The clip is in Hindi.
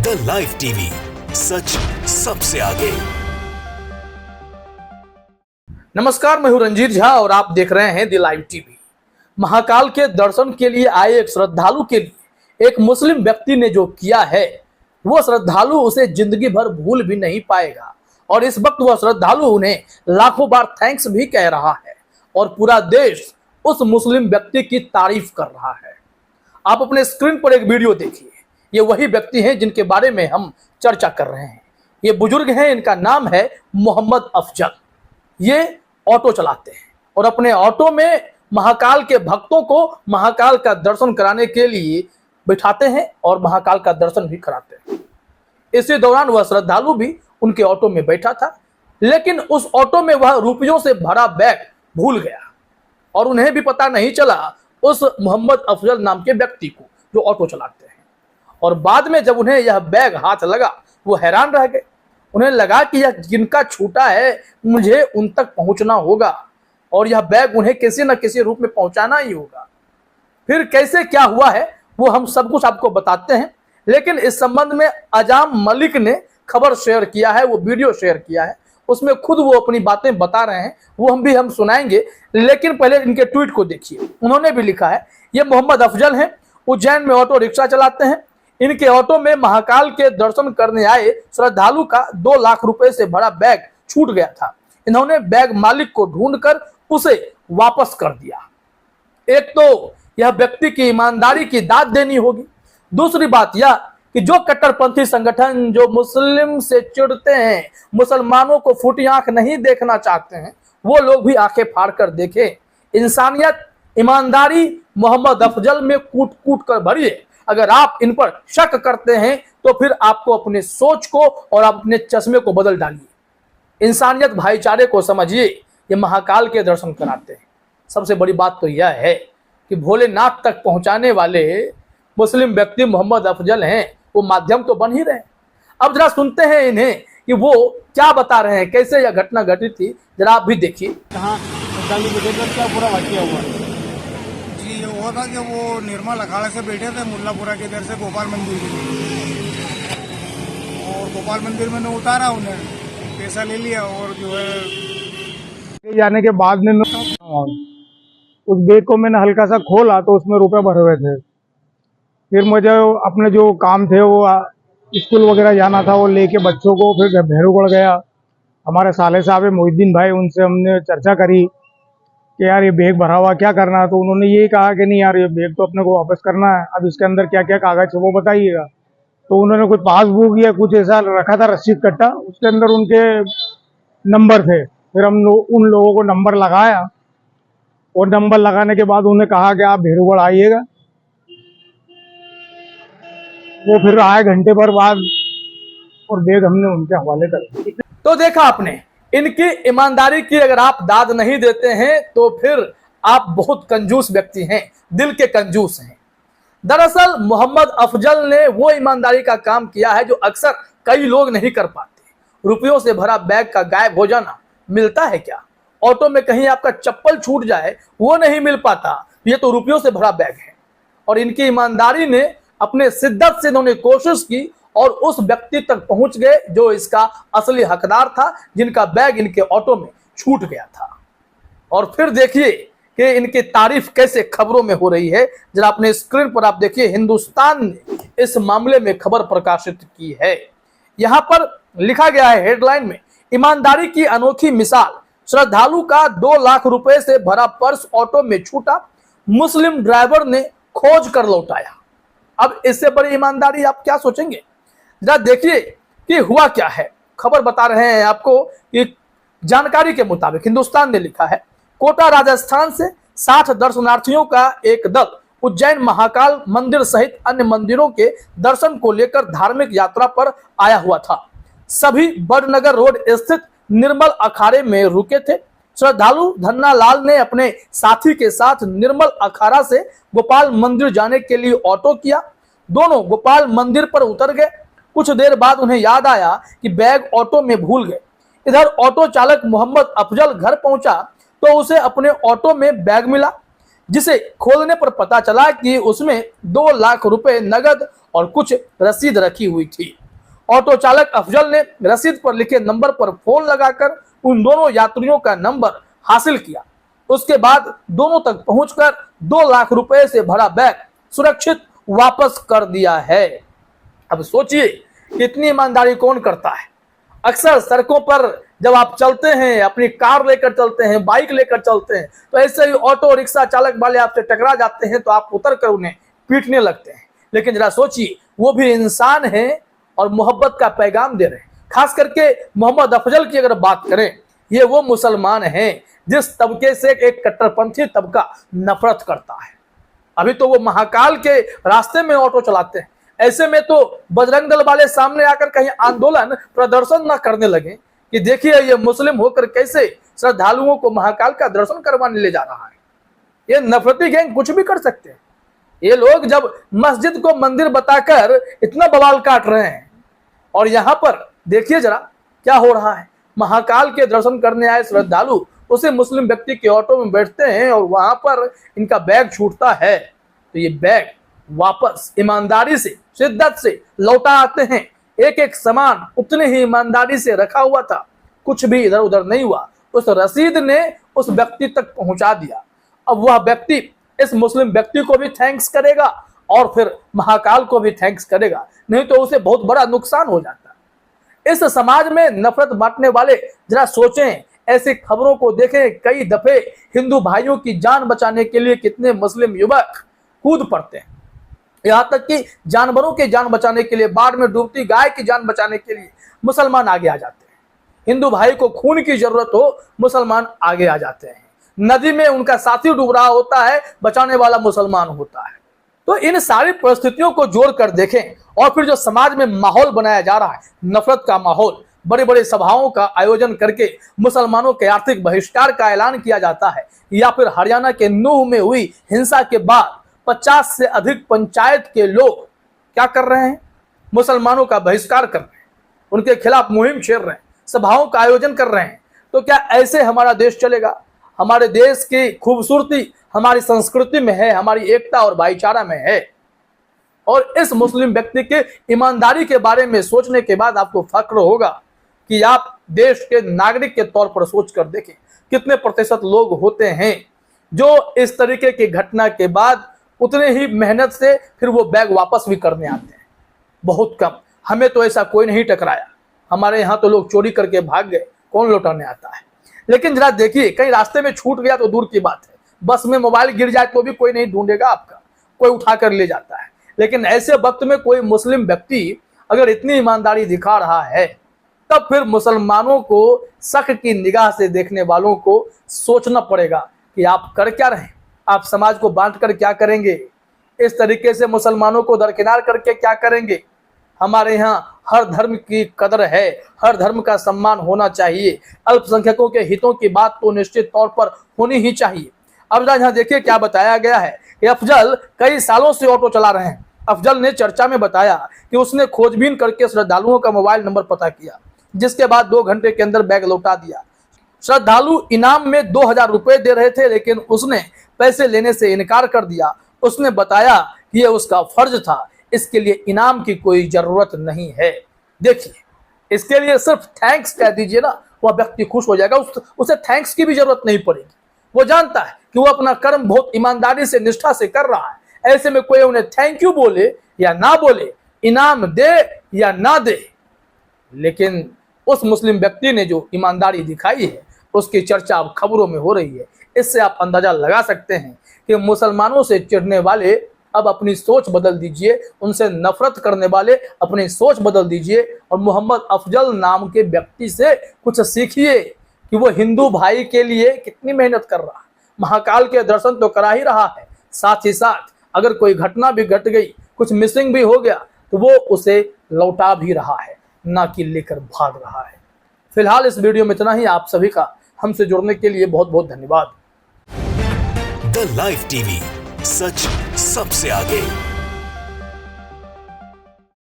द लाइव टीवी, सच सबसे आगे। नमस्कार, मैं हूं रंजीत झा और आप देख रहे हैं द लाइव टीवी। महाकाल के दर्शन के लिए आए एक श्रद्धालु के लिए एक मुस्लिम व्यक्ति ने जो किया है वो श्रद्धालु उसे जिंदगी भर भूल भी नहीं पाएगा। और इस वक्त वह श्रद्धालु उन्हें लाखों बार थैंक्स भी कह रहा है और पूरा देश उस मुस्लिम व्यक्ति की तारीफ कर रहा है। आप अपने स्क्रीन पर एक वीडियो देखिए। ये वही व्यक्ति हैं जिनके बारे में हम चर्चा कर रहे हैं। ये बुजुर्ग हैं, इनका नाम है मोहम्मद अफजल। ये ऑटो चलाते हैं और अपने ऑटो में महाकाल के भक्तों को महाकाल का दर्शन कराने के लिए बिठाते हैं और महाकाल का दर्शन भी कराते हैं। इसी दौरान वह श्रद्धालु भी उनके ऑटो में बैठा था, लेकिन उस ऑटो में वह रुपयों से भरा बैग भूल गया और उन्हें भी पता नहीं चला, उस मोहम्मद अफजल नाम के व्यक्ति को जो ऑटो चलाते हैं। और बाद में जब उन्हें यह बैग हाथ लगा वो हैरान रह गए। उन्हें लगा कि यह जिनका छूटा है मुझे उन तक पहुंचना होगा और यह बैग उन्हें किसी न किसी रूप में पहुंचाना ही होगा। फिर कैसे क्या हुआ है वो हम सब कुछ आपको बताते हैं, लेकिन इस संबंध में अजाम मलिक ने खबर शेयर किया है, वो वीडियो शेयर किया है। उसमें खुद वो अपनी बातें बता रहे हैं, वो हम सुनाएंगे। लेकिन पहले इनके ट्वीट को देखिए। उन्होंने भी लिखा है, ये मोहम्मद अफजल हैं, उज्जैन में ऑटो रिक्शा चलाते हैं। इनके ऑटो में महाकाल के दर्शन करने आए श्रद्धालु का 2 लाख रुपए से भरा बैग छूट गया था। इन्होंने बैग मालिक को ढूंढकर उसे वापस कर दिया। एक तो यह व्यक्ति की ईमानदारी की दाद देनी होगी। दूसरी बात यह कि जो कट्टरपंथी संगठन जो मुस्लिम से चिढ़ते हैं, मुसलमानों को फूटी आंख नहीं देखना चाहते हैं, वो लोग भी आंखें फाड़ कर देखें। इंसानियत, ईमानदारी मोहम्मद अफजल में कूट कूट कर भरी है। अगर आप इन पर शक करते हैं तो फिर आपको अपने सोच को और अपने चश्मे को बदल डालिए। इंसानियत, भाईचारे को समझिए। ये महाकाल के दर्शन कराते हैं। सबसे बड़ी बात तो यह है कि भोलेनाथ तक पहुंचाने वाले मुस्लिम व्यक्ति मोहम्मद अफजल हैं, वो माध्यम तो बन ही रहे। अब जरा सुनते हैं इन्हें कि वो क्या बता रहे हैं, कैसे यह घटना घटी थी। जरा आप भी देखिए। क्या पूरा वाक्य हुआ जी? ये हुआ था कि वो निर्मल अखाड़ा से बैठे थे मुल्लापुरा की इधर से गोपाल मंदिर के लिए, और गोपाल मंदिर में ने उतारा, उन्हें पैसा ले लिया और जो है जाने के बाद में उस बैग को मैंने हल्का सा खोला तो उसमें रुपए भरे हुए थे। फिर मुझे अपने जो काम थे वो स्कूल वगैरह जाना था, वो लेके बच्चों को फिर भैरूगढ़ गया। हमारे साले साहब है मोहिद्दीन भाई, उनसे हमने चर्चा करी कि यार ये बैग भरा हुआ क्या करना है। तो उन्होंने ये कहा कि नहीं यार, ये बैग तो अपने को वापस करना है, अब इसके अंदर क्या क्या कागज है वो बताइएगा। तो उन्होंने कुछ पासबुक या कुछ ऐसा रखा था, रसीद कट्टा, उसके अंदर उनके नंबर थे। फिर हम उन लोगों को नंबर लगाया और नंबर लगाने के बाद उन्हें कहा कि आप भैरूगढ़ आइएगा। वो फिर आए घंटे भर बाद और बैग हमने उनके हवाले कर दिया। तो देखा आपने, इनकी ईमानदारी की अगर आप दाद नहीं देते हैं तो फिर आप बहुत कंजूस व्यक्ति हैं, दिल के कंजूस हैं। दरअसल मोहम्मद अफजल ने वो ईमानदारी का काम किया है जो अक्सर कई लोग नहीं कर पाते। रुपयों से भरा बैग का गायब हो जाना मिलता है क्या? ऑटो में कहीं आपका चप्पल छूट जाए वो नहीं मिल पाता, ये तो रुपयों से भरा बैग है। और इनकी ईमानदारी ने अपने शिद्दत से इन्होंने कोशिश की और उस व्यक्ति तक पहुंच गए जो इसका असली हकदार था, जिनका बैग इनके ऑटो में छूट गया था। और फिर देखिए कि इनकी तारीफ कैसे खबरों में हो रही है। जरा अपने स्क्रीन पर आप देखिए, हिंदुस्तान ने इस मामले में खबर प्रकाशित की है। यहां पर लिखा गया है हेडलाइन में, ईमानदारी की अनोखी मिसाल, श्रद्धालु का 2 लाख रुपए से भरा पर्स ऑटो में छूटा, मुस्लिम ड्राइवर ने खोज कर लौटाया। अब इससे बड़ी ईमानदारी आप क्या सोचेंगे? जरा देखिए कि हुआ क्या है। खबर बता रहे हैं आपको कि जानकारी के मुताबिक हिंदुस्तान ने लिखा है, कोटा राजस्थान से 60 दर्शनार्थियों का एक दल उज्जैन महाकाल मंदिर सहित अन्य मंदिरों के दर्शन को लेकर धार्मिक यात्रा पर आया हुआ था। सभी बड़नगर रोड स्थित निर्मल अखाड़े में रुके थे। श्रद्धालु धन्ना लाल ने अपने साथी के साथ निर्मल अखाड़ा से गोपाल मंदिर जाने के लिए ऑटो किया। दोनों गोपाल मंदिर पर उतर गए। कुछ देर बाद उन्हें याद आया कि बैग ऑटो में भूल गए। इधर ऑटो चालक मोहम्मद अफजल घर पहुंचा तो उसे अपने ऑटो में बैग मिला, जिसे खोलने पर पता चला कि उसमें 2 लाख रुपए नगद और कुछ रसीद रखी हुई थी। ऑटो चालक अफजल ने रसीद पर लिखे नंबर पर फोन लगाकर उन दोनों यात्रियों का नंबर हासिल किया। उसके बाद दोनों तक पहुंचकर 2 लाख रुपए से भरा बैग सुरक्षित वापस कर दिया है। अब सोचिए कितनी ईमानदारी कौन करता है। अक्सर सड़कों पर जब आप चलते हैं, अपनी कार लेकर चलते हैं, बाइक लेकर चलते हैं, तो ऐसे ही ऑटो रिक्शा चालक वाले आपसे टकरा जाते हैं तो आप उतर कर उन्हें पीटने लगते हैं। लेकिन जरा सोचिए, वो भी इंसान है और मोहब्बत का पैगाम दे रहे हैं। खास करके मोहम्मद अफजल की अगर बात करें, ये वो मुसलमान हैं जिस तबके से एक कट्टरपंथी तबका नफरत करता है। अभी तो वो महाकाल के रास्ते में ऑटो चलाते हैं। ऐसे में तो बजरंग दल वाले सामने आकर कहीं आंदोलन प्रदर्शन न करने लगे कि देखिए ये मुस्लिम होकर कैसे श्रद्धालुओं को महाकाल का दर्शन करवाने ले जा रहा है। ये नफरती गैंग कुछ भी कर सकते हैं। ये लोग जब मस्जिद को मंदिर बताकर इतना बवाल काट रहे हैं, और यहाँ पर देखिए जरा क्या हो रहा है। महाकाल के दर्शन करने आए श्रद्धालु उसे मुस्लिम व्यक्ति के ऑटो में बैठते हैं और वहां पर इनका बैग छूटता है, तो ये बैग वापस ईमानदारी से, शिद्दत से लौटा आते हैं। एक एक सामान उतने ही ईमानदारी से रखा हुआ था, कुछ भी इधर उधर नहीं हुआ। उस रसीद ने उस व्यक्ति तक पहुंचा दिया। अब वह व्यक्ति इस मुस्लिम व्यक्ति को भी थैंक्स करेगा और फिर महाकाल को भी थैंक्स करेगा, नहीं तो उसे बहुत बड़ा नुकसान हो जाता है। इस समाज में नफरत बांटने वाले जरा सोचें, ऐसी खबरों को देखें। कई दफे हिंदू भाइयों की जान बचाने के लिए कितने मुस्लिम युवक कूद पड़ते हैं। यहाँ तक कि जानवरों की जान बचाने के लिए, बाढ़ में डूबती गाय की जान बचाने के लिए मुसलमान आगे आ जाते हैं। हिंदू भाई को खून की जरूरत हो, मुसलमान आगे आ जाते हैं। नदी में उनका साथी डूब रहा होता है, बचाने वाला मुसलमान होता है। तो इन सारी परिस्थितियों को जोड़कर देखें और फिर जो समाज में माहौल बनाया जा रहा है, नफरत का माहौल, बड़े बड़े सभाओं का आयोजन करके मुसलमानों के आर्थिक बहिष्कार का ऐलान किया जाता है, या फिर हरियाणा के नूह में हुई हिंसा के बाद 50 से अधिक पंचायत के लोग क्या कर रहे हैं, मुसलमानों का बहिष्कार कर रहे हैं, उनके खिलाफ मुहिम छेड़ रहे हैं, सभाओं का आयोजन कर रहे हैं। तो क्या ऐसे हमारा देश चलेगा? हमारे देश की खूबसूरती हमारी संस्कृति में है, हमारी एकता और भाईचारा में है। और इस मुस्लिम व्यक्ति के ईमानदारी के बारे में सोचने के बाद आपको फक्र होगा कि आप देश के नागरिक के तौर पर सोच कर देखें, कितने प्रतिशत लोग होते हैं जो इस तरीके की घटना के बाद उतने ही मेहनत से फिर वो बैग वापस भी करने आते हैं। बहुत कम। हमें तो ऐसा कोई नहीं टकराया। हमारे यहाँ तो लोग चोरी करके भाग गए, कौन लौटाने आता है। लेकिन जरा देखिए, कहीं रास्ते में छूट गया तो दूर की बात है, बस में मोबाइल गिर जाए तो भी कोई नहीं ढूंढेगा आपका, कोई उठा कर ले जाता है। लेकिन ऐसे वक्त में कोई मुस्लिम व्यक्ति अगर इतनी ईमानदारी दिखा रहा है, तब फिर मुसलमानों को शक की निगाह से देखने वालों को सोचना पड़ेगा कि आप कर क्या रहे हैं, आप समाज को बांट कर क्या करेंगे, इस तरीके से मुसलमानों को दरकिनार करके क्या करेंगे। हमारे यहाँ हर धर्म की कदर है, हर धर्म का सम्मान होना चाहिए। अल्पसंख्यकों के हितों की बात तो निश्चित तौर पर होनी ही चाहिए। अब यहाँ देखिए क्या बताया गया है कि अफजल कई सालों से ऑटो चला रहे हैं। अफजल ने चर्चा में बताया कि उसने खोजबीन करके श्रद्धालुओं का मोबाइल नंबर पता किया, जिसके बाद 2 घंटे के अंदर बैग लौटा दिया। श्रद्धालु इनाम में 2000 रुपए दे रहे थे, लेकिन उसने पैसे लेने से इनकार कर दिया। उसने बताया कि यह उसका फर्ज था, इसके लिए इनाम की कोई जरूरत नहीं है। देखिए, इसके लिए सिर्फ थैंक्स कह दीजिए ना, वह व्यक्ति खुश हो जाएगा, उसे थैंक्स की भी जरूरत नहीं पड़ेगी। वो जानता है कि वो अपना कर्म बहुत ईमानदारी से, निष्ठा से कर रहा है। ऐसे में कोई उन्हें थैंक यू बोले या ना बोले, इनाम दे या ना दे, लेकिन उस मुस्लिम व्यक्ति ने जो ईमानदारी दिखाई है उसकी चर्चा अब खबरों में हो रही है। इससे आप अंदाजा लगा सकते हैं कि मुसलमानों से चिढ़ने वाले अब अपनी सोच बदल दीजिए, उनसे नफरत करने वाले अपनी सोच बदल दीजिए और मोहम्मद अफजल नाम के व्यक्ति से कुछ सीखिए कि वो हिंदू भाई के लिए कितनी मेहनत कर रहा है। महाकाल के दर्शन तो करा ही रहा है, साथ ही साथ अगर कोई घटना भी घट गई, कुछ मिसिंग भी हो गया, तो वो उसे लौटा भी रहा है, ना कि लेकर भाग रहा है। फिलहाल इस वीडियो में इतना ही। आप सभी का हमसे जुड़ने के लिए बहुत बहुत धन्यवाद। द लाइव टीवी, सच सबसे आगे।